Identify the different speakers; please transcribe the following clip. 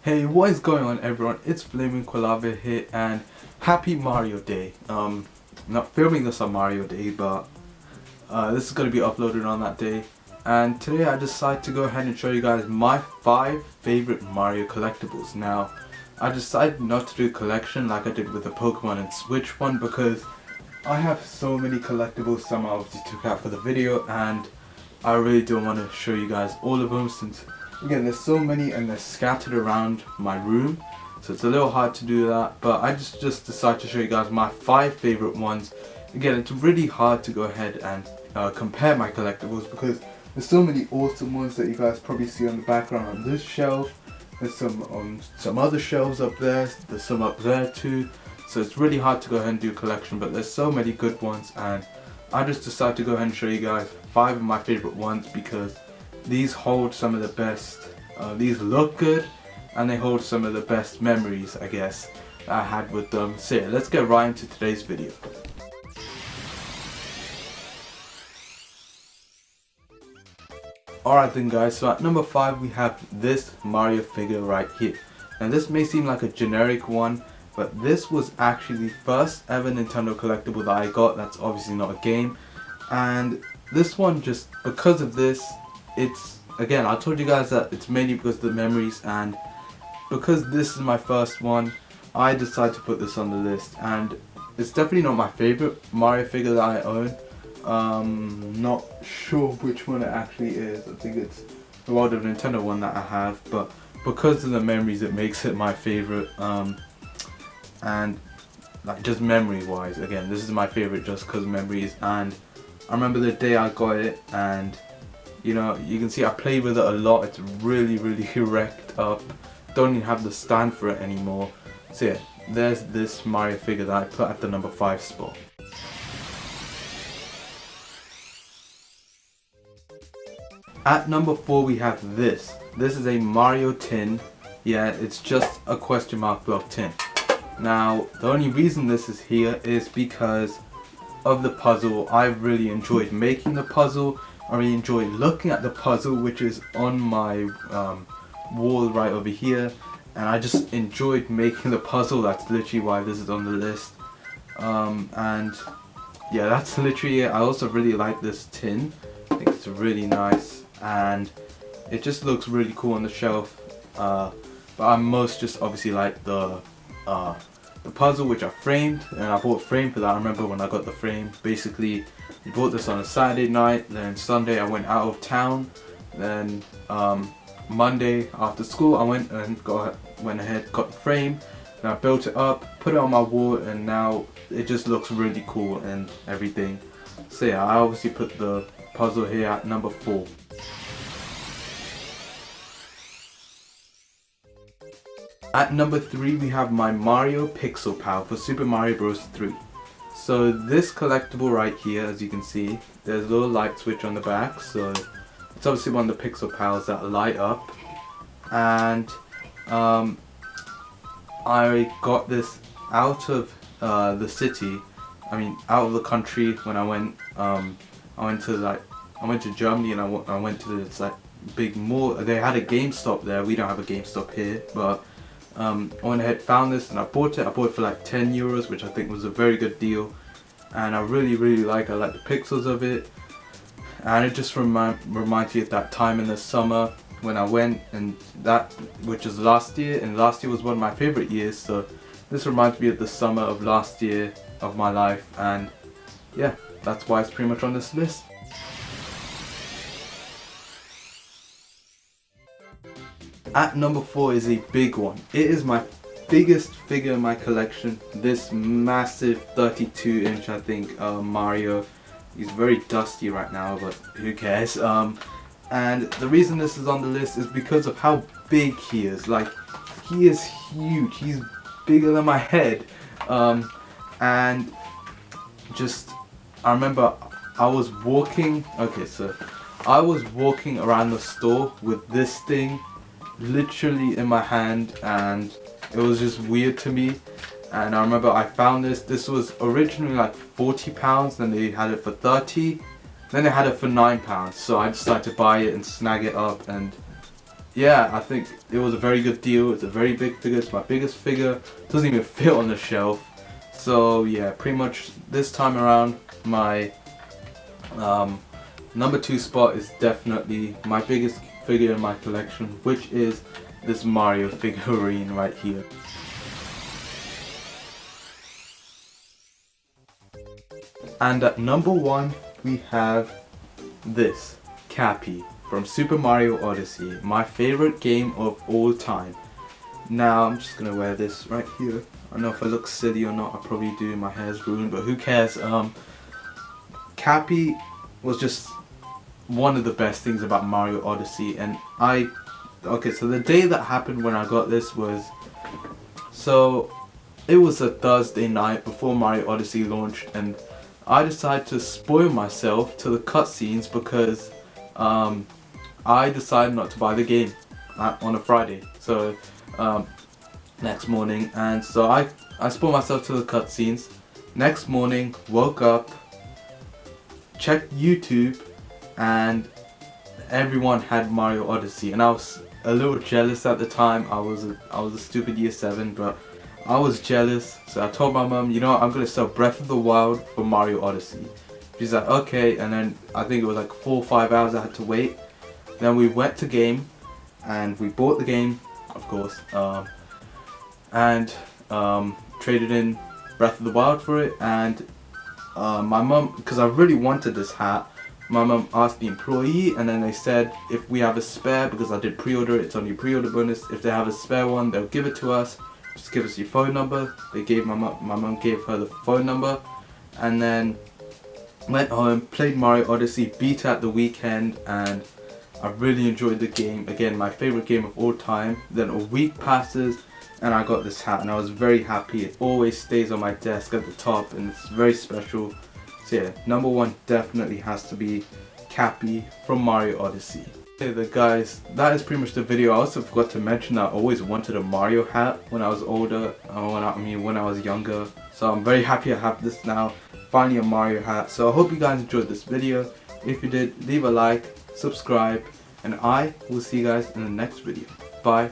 Speaker 1: Hey, what is going on everyone? It's Flaming Quilava here and happy Mario Day. Not filming this on Mario Day, but this is going to be uploaded on that day. And today I decided to go ahead and show you guys my 5 favorite Mario collectibles. Now, I decided not to do a collection like I did with the Pokemon and Switch one because I have so many collectibles. Some I obviously took out for the video and I really don't want to show you guys all of them since again there's so many and they're scattered around my room, so it's a little hard to do that, but I just decided to show you guys my 5 favorite ones. Again, it's really hard to go ahead and compare my collectibles because there's so many awesome ones that you guys probably see on the background on this shelf. There's some other shelves up there, there's some up there too, so it's really hard to go ahead and do a collection, but there's so many good ones and I just decided to go ahead and show you guys 5 of my favorite ones because these hold some of the best, these look good and they hold some of the best memories I guess that I had with them. So yeah, let's get right into today's video. Alright then guys, so at number 5 we have this Mario figure right here. Now this may seem like a generic one, but this was actually the first ever Nintendo collectible that I got. That's obviously not a game, and this one, just because of this, it's, again, I told you guys that it's mainly because of the memories, and because this is my first one, I decided to put this on the list. And it's definitely not my favorite Mario figure that I own. Not sure which one it actually is. I think it's the World of Nintendo one that I have, but because of the memories it makes it my favorite. And like just memory wise, again, this is my favorite just because of memories. And I remember the day I got it, and you know, you can see I played with it a lot. It's really wrecked up, don't even have the stand for it anymore. So yeah, there's this Mario figure that I put at the number 5 spot. At number 4 we have this is a Mario tin. Yeah, it's just a question mark block tin. Now, the only reason this is here is because of the puzzle. I really enjoyed making the puzzle. I really enjoyed looking at the puzzle, which is on my wall right over here. And I just enjoyed making the puzzle. That's literally why this is on the list. And yeah, that's literally it. I also really like this tin. I think it's really nice. And it just looks really cool on the shelf. But I most just obviously like the puzzle, which I framed, and I bought a frame for that. I remember when I got the frame, basically I bought this on a Saturday night, then Sunday I went out of town, then Monday after school I went ahead, got the frame, and I built it up, put it on my wall, and now it just looks really cool and everything. So yeah, I obviously put the puzzle here at number 4. At number 3 we have my Mario Pixel Pal for Super Mario Bros. 3. So this collectible right here, as you can see, there's a little light switch on the back, so it's obviously one of the Pixel Pals that light up. And I got this out of the city, out of the country when I went to Germany, and I went to this like big mall. They had a GameStop there. We don't have a GameStop here, but I went ahead, found this, and I bought it. I bought it for like 10 euros, which I think was a very good deal. And I really like the pixels of it. And it just reminds me of that time in the summer when I went, and that, which is last year, and last year was one of my favorite years. So this reminds me of the summer of last year of my life, and yeah, that's why it's pretty much on this list. At number 4 is a big one. It is my biggest figure in my collection. This massive 32-inch, I think, Mario. He's very dusty right now, but who cares? And the reason this is on the list is because of how big he is. Like, he is huge. He's bigger than my head. And just, I remember I was walking. Okay, so I was walking around the store with this thing literally in my hand, and it was just weird to me. And I remember I found this was originally like £40, then they had it for 30, then they had it for £9, so I decided to buy it and snag it up. And yeah, I think it was a very good deal. It's a very big figure. It's my biggest figure. Doesn't even fit on the shelf. So yeah, pretty much this time around, my number 2 spot is definitely my biggest figure in my collection, which is this Mario figurine right here. And at number 1 we have this Cappy from Super Mario Odyssey, my favorite game of all time. Now I'm just gonna wear this right here. I don't know if I look silly or not. I probably do. My hair's ruined, but who cares? Cappy was just one of the best things about Mario Odyssey, and okay, so the day that happened when I got this was, so it was a Thursday night before Mario Odyssey launched, and I decided to spoil myself to the cutscenes because I decided not to buy the game on a Friday. So next morning, and so I spoiled myself to the cutscenes. Next morning, woke up, checked YouTube, and everyone had Mario Odyssey, and I was a little jealous at the time. I was a stupid year 7, but I was jealous, so I told my mum, you know what, I'm gonna sell Breath of the Wild for Mario Odyssey. She's like, okay, and then I think it was like 4 or 5 hours I had to wait. Then we went to game, and we bought the game, of course, and traded in Breath of the Wild for it. And my mum, because I really wanted this hat, my mum asked the employee, and then they said if we have a spare, because I did pre-order it, it's only pre-order bonus, if they have a spare one, they'll give it to us. Just give us your phone number. They gave my mum gave her the phone number, and then went home, played Mario Odyssey, beat it at the weekend, and I really enjoyed the game. Again, my favorite game of all time. Then a week passes, and I got this hat, and I was very happy. It always stays on my desk at the top, and it's very special. So yeah, number 1 definitely has to be Cappy from Mario Odyssey. Okay guys, that is pretty much the video. I also forgot to mention that I always wanted a Mario hat when I was older, when I was younger. So I'm very happy I have this now, finally a Mario hat. So I hope you guys enjoyed this video. If you did, leave a like, subscribe, and I will see you guys in the next video. Bye.